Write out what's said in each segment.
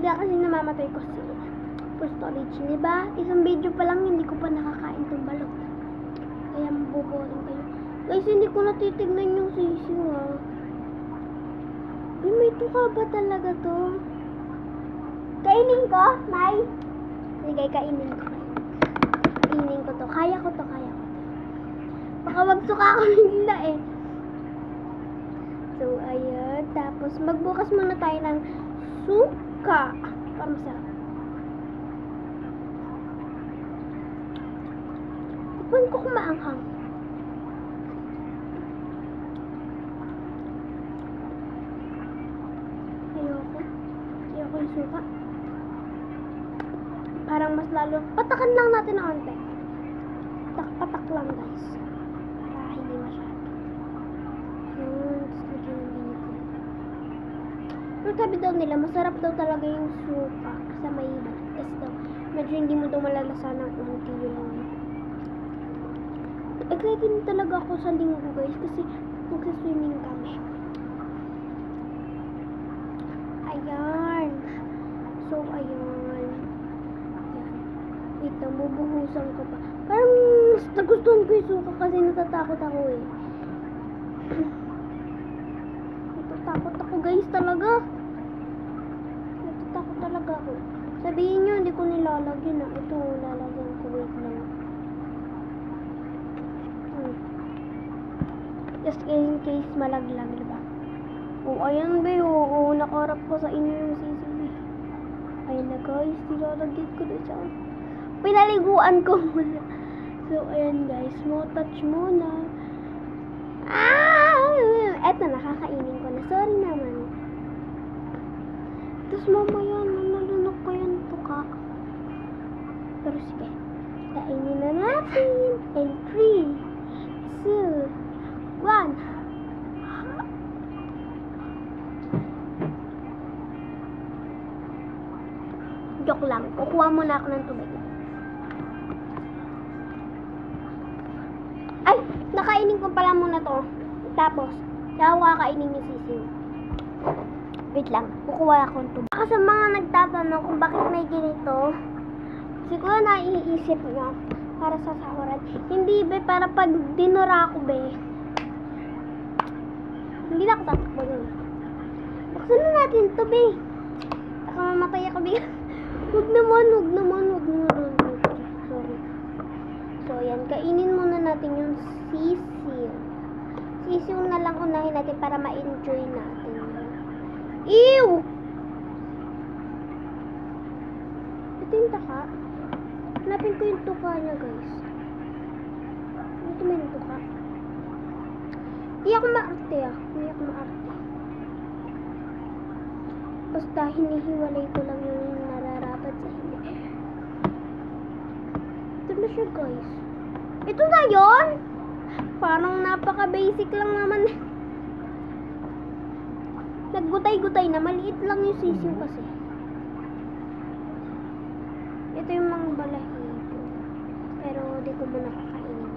bigla kasi namamatay ko si full storage. Diba? Isang video pa lang hindi ko pa nakakain tong balot. Kaya maboboring kayo. Guys, hindi ko natitignan yung sisiw ha. Ay, may tuka ba talaga to? Kainin ko, May? Sige, kainin ko. Kainin ko to. Kaya ko to. Baka magsuka ako nila eh. So, ayun. Tapos, magbukas muna tayo ng suka. Para masarap. Tikman ko kung maanghang. Ayoko yung suka. Parang mas lalo. Patakan lang natin ng onte. Patak lang guys. Para hindi masyado. Pero sabi daw nila, masarap daw talaga yung suka. Kasi may batas daw. Medyo hindi mo daw malalasa ng onte yung... Excited talaga ako sa linggo guys. Kasi magsaswimming kami. Ayan. So, ayan. Wait lang, bubuhusan ko pa. Parang nagustuhan ko yung suka kasi natatakot ako eh. Natatakot ako guys talaga. Natatakot talaga ako. Sabihin nyo, hindi ko nilalagyan na. Ito, lalagyan ko. Wait lang. Just in case malaglag, diba? Oh, ayan ba yun? Oo, nakarap ko sa inyo yung sisig. Ayan na guys, nilalagyan ko na siya. Pinaliguan ko muna. So, ayan guys, mo touch muna. Eto, nakakainin ko na. Sorry naman. Tapos mamaya, nalunok ko yung tuka. Pero sige, kainin na natin. And 3, 2, 1. Joke lang. Kukuha muna ako ng tubig. Ay! Nakainin ko pala muna to. Tapos, kaya ako kakainin yung sisiw. Wait lang. Kukuha ako ng tubig. Baka sa mga nagtatanong kung bakit may ganito, siguro naiisip nyo para sa sahuran. Hindi be, para pag dinura ako be, hindi na ako tatakbo dun. Buksan na natin ito be. Baka mamatay ako be. Huwag naman. Sorry. So, yan. Kainin muna natin yung sisiw. Sisiw na lang unahin natin para ma-enjoy natin. Ew! Ito yung taka. Hanapin ko yung tuka niya, guys. Ito may tuka. Hindi ako maarte, Basta hinihiwalay ko lang yung nararapat sa hindi. Ito na siya guys. Ito na yun? Parang napaka-basic lang naman. Naggutay-gutay na. Maliit lang yung sisiw kasi. Ito yung mga balahibo. Pero di ko muna kakainin.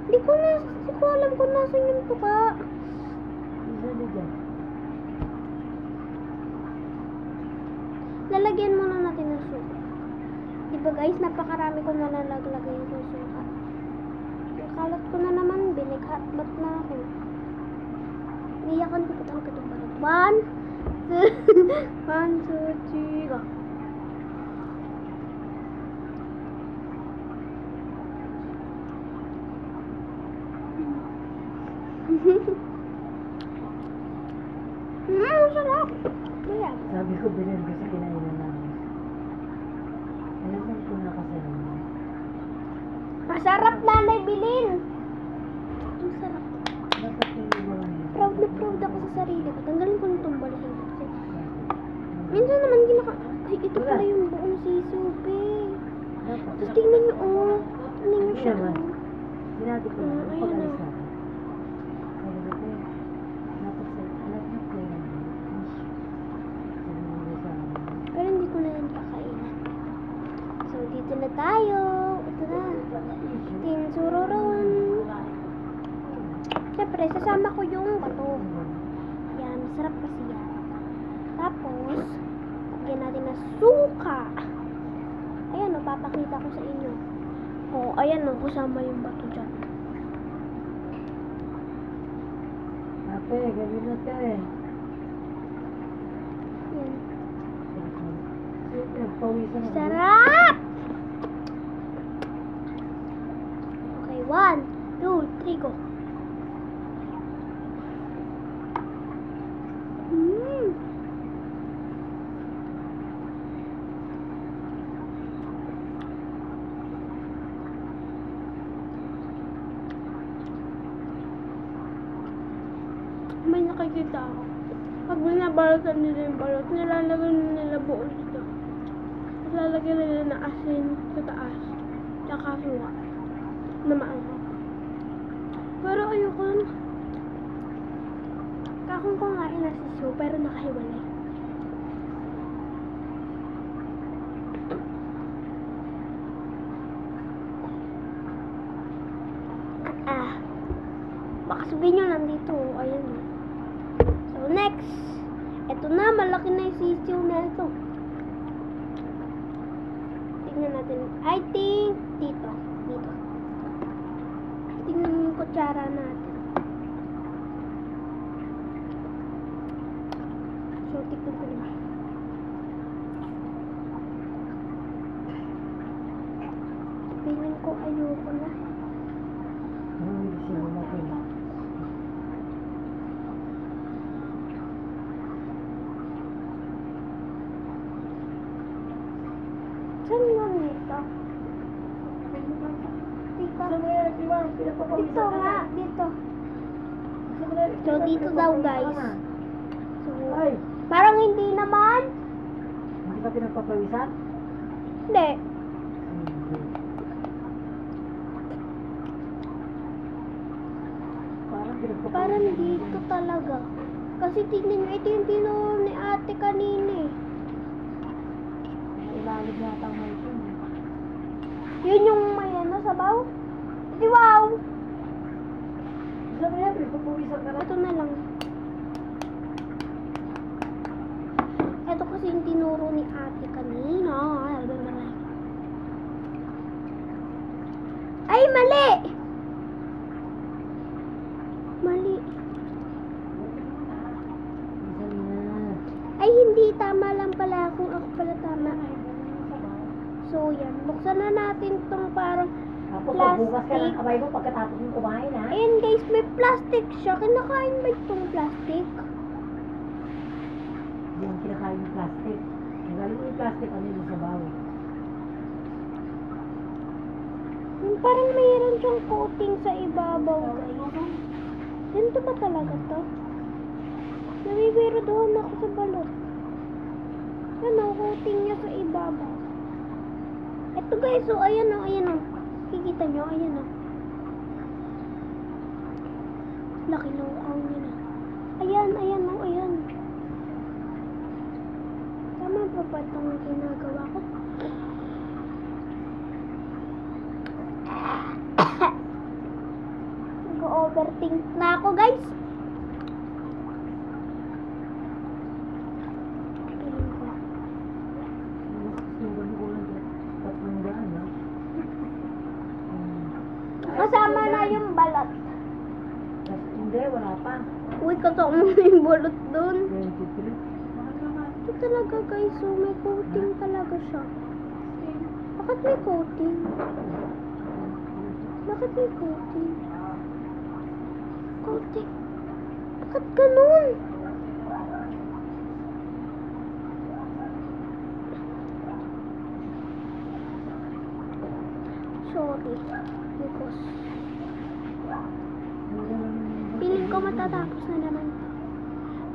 Hindi ko alam kung nasan yung tuka. Lalagyan muna natin ng suka. Diba guys, napakarami ko na nalaglagay yung suka. Nakalat ko na naman, binighatbat na ako. Niyakan ko pa talaga itong balot. 1, 2, 3, go. Sarap. Ayan. Sabi ko, bilhin ko sa kinainan namin. Alam mo kung nakasarap. Masarap nanay, bilhin. Ang sarap. Dapat yung iwan. Proud na proud ako sa sarili ko. Tanggalin ko nitong balahibo. Minsan naman ay, ito pala yung buong sisupe. Tapos tingnan nyo, oh. Tingnan nyo siya. Sinabi ko, ayun na. Pero hindi ko na yan kakainin. So, dito na tayo. Ito na. Tinsuroron. Siyempre, sasama ko yung bato. Yan, masarap kasi yan. Tapos, Lagyan natin ng suka. Ayan, o, papakita ko sa inyo. O, ayan, o, kasama yung bato dyan. Ate, gawin na te. Yan. Pawisan na. Sarap! Okay, 1, 2, 3, go. Mmm. May nakikita ako. Pag binabalatan nila yung balot, nilalagay nila buo dito. Lalagyan nila ng asin sa taas. Tsaka suka. Na maanghang. Pero ayoko nun. Kakong kumain na si Sue, pero nakahiwalay. Baka sabihin nyo nandito. Ayan. So, next. Ito na, malaki na yung sisiw na ito. Tingnan natin. I think, dito. Dito. Tingnan yung kutsara natin. So, tingnan ko naman. Feeling ko ayoko na. Hindi siya lumaki. Saan yung nito? Dito nga, dito. So, dito daw, guys. So, Ay, parang hindi naman. hindi ka pinagpapawisan? Hindi. Hindi. Parang pinagpapawisan. Parang dito talaga. Kasi tingnan nyo, ito yung tinuro ni ate kanina eh. Ilalim yata ang may ito. Yun yung may ano, sabaw. Di wow! Sabi niya, pinagpapawisan ka na. Ito na lang. Ito kasi yung tinuro ni ate kanina. Ay, mali! Mali. Isa na. Ay, hindi. Tama lang pala. Kung ako pala tama. So, yan. Buksan na natin itong parang Tapos plastic. magbukas ka ng kamay mo pagkatapos mo kumain, ha? Ayan guys, may plastic siya. Kinakain ba itong plastic? Hindi mo kinakain yung plastic. Nagaling mo yung plastic, ano yung sabaw? Yung parang mayroon siyang coating sa ibabaw guys. Ganito ba talaga to? Nabibiro doon ako sa balot. Ano, coating niya sa ibabaw. Ito guys, so ayan o, ayan o. Kikita nyo, ayan o. Laki ng ukaw niya na. Ayan, ayan o, ayan. Tama ba ba itong ginagawa ko? Nag-overthink na ako guys. Piling ko. Sugan ko lang dyan. 300, ha? Kasama na yung balat. Hindi, wala pa. Uy, kasama na yung balot dun. 23. Ito talaga guys, so may coating talaga siya. Bakit may coating? Bakit may coating? Coating? Bakit ganun? Sorry. Because feeling ko matatapos na naman.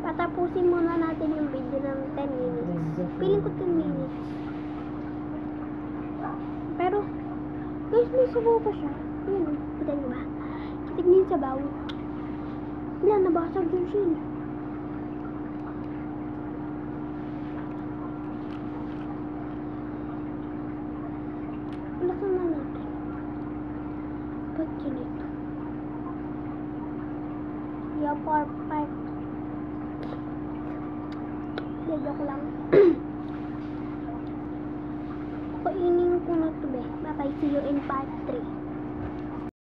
Patapusin muna natin yung video ng 10 minutes. Feeling ko 10 minutes. Pero, guys, may sabaw pa siya. Ayan o, kita nyo ba? Tignan yung sabaw. Wala, nabasag yun siya. Bulasan na natin. Ba't yun ito? Yeah, perfect. Joke lang.